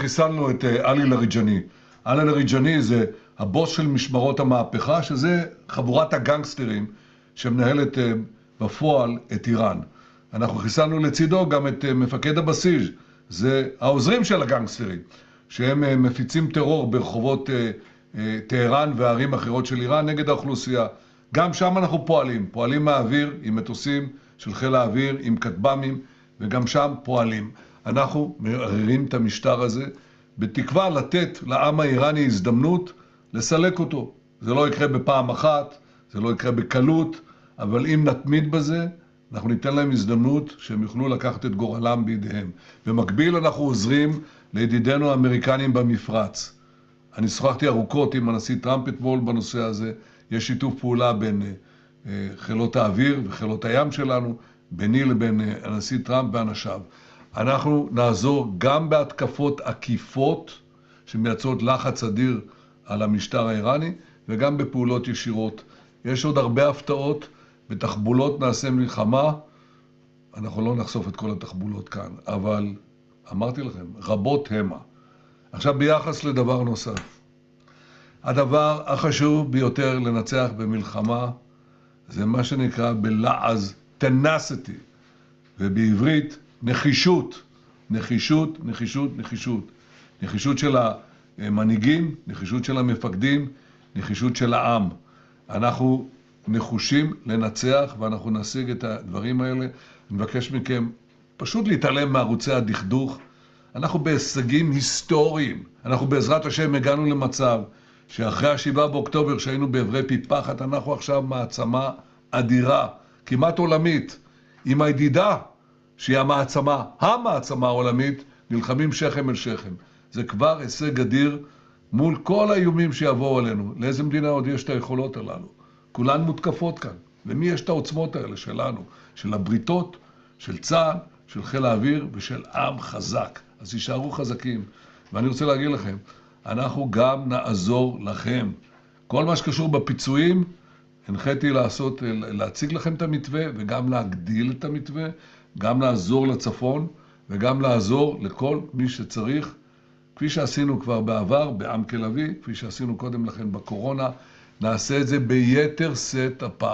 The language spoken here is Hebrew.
חיסלנו את עלי לריג'אני. עלי לריג'אני זה הבוס של משמרות המהפכה, שזה חבורת הגנגסטרים שמנהלת בפועל את איראן. אנחנו חיסלנו לצידו גם את מפקד הבסיס, זה העוזרים של הגנגסטרים, שהם מפיצים טרור ברחובות טהרן וערים אחרות של איראן נגד האוכלוסייה. גם שם אנחנו פועלים מהאוויר עם מטוסים של חיל האוויר, עם כטב"מים, וגם שם פועלים. אנחנו מערערים את המשטר הזה, בתקווה לתת לעם האיראני הזדמנות לסלק אותו. זה לא יקרה בפעם אחת, זה לא יקרה בקלות, אבל אם נתמיד בזה, אנחנו ניתן להם הזדמנות שהם יוכלו לקחת את גורלם בידיהם. במקביל אנחנו עוזרים לידידינו האמריקנים במפרץ. אני שוחחתי ארוכות עם הנשיא טראמפ אתמול בנושא הזה. יש שיתוף פעולה בין חילות האוויר וחילות הים שלנו, ביני לבין הנשיא טראמפ ואנשיו. אנחנו נעזור גם בהתקפות עקיפות שמייצרות לחץ אדיר על המשטר האיראני, וגם בפעולות ישירות. יש עוד הרבה הפתעות, בתחבולות נעשה מלחמה. אנחנו לא נחשוף את כל התחבולות כאן, אבל אמרתי לכם, רבות המה. עכשיו ביחס לדבר נוסף. הדבר החשוב ביותר לנצח במלחמה זה מה שנקרא בלעז tenacity, ובעברית נחישות. נחישות, נחישות, נחישות. נחישות של המנהיגים, נחישות של המפקדים, נחישות של העם. אנחנו נחושים לנצח ואנחנו נשיג את הדברים האלה. אני מבקש מכם פשוט להתעלם מערוצי הדכדוך. אנחנו בהישגים היסטוריים. אנחנו בעזרת השם הגענו למצב שאחרי ה7 באוקטובר שהיינו בעברי פי פחת, אנחנו עכשיו מעצמה אדירה, כמעט עולמית, עם הידידה שהיא המעצמה העולמית, נלחמים שכם אל שכם. זה כבר הישג אדיר מול כל האיומים שיבואו עלינו. לאיזה מדינה עוד יש את היכולות הללו? כולן מותקפות כאן. למי יש את העוצמות האלה שלנו? של הבריתות, של צה"ל, של חיל האוויר ושל עם חזק. אז יישארו חזקים. ואני רוצה להגיד לכם, אנחנו גם נעזור לכם. כל מה שקשור בפיצויים, הנחיתי להציג לכם את המתווה וגם להגדיל את המתווה, גם לעזור לצפון וגם לעזור לכל מי שצריך, כפי שעשינו כבר בעבר בעמק לביא, כפי שעשינו קודם לכן בקורונה, נעשה את זה ביתר שאת הפעם.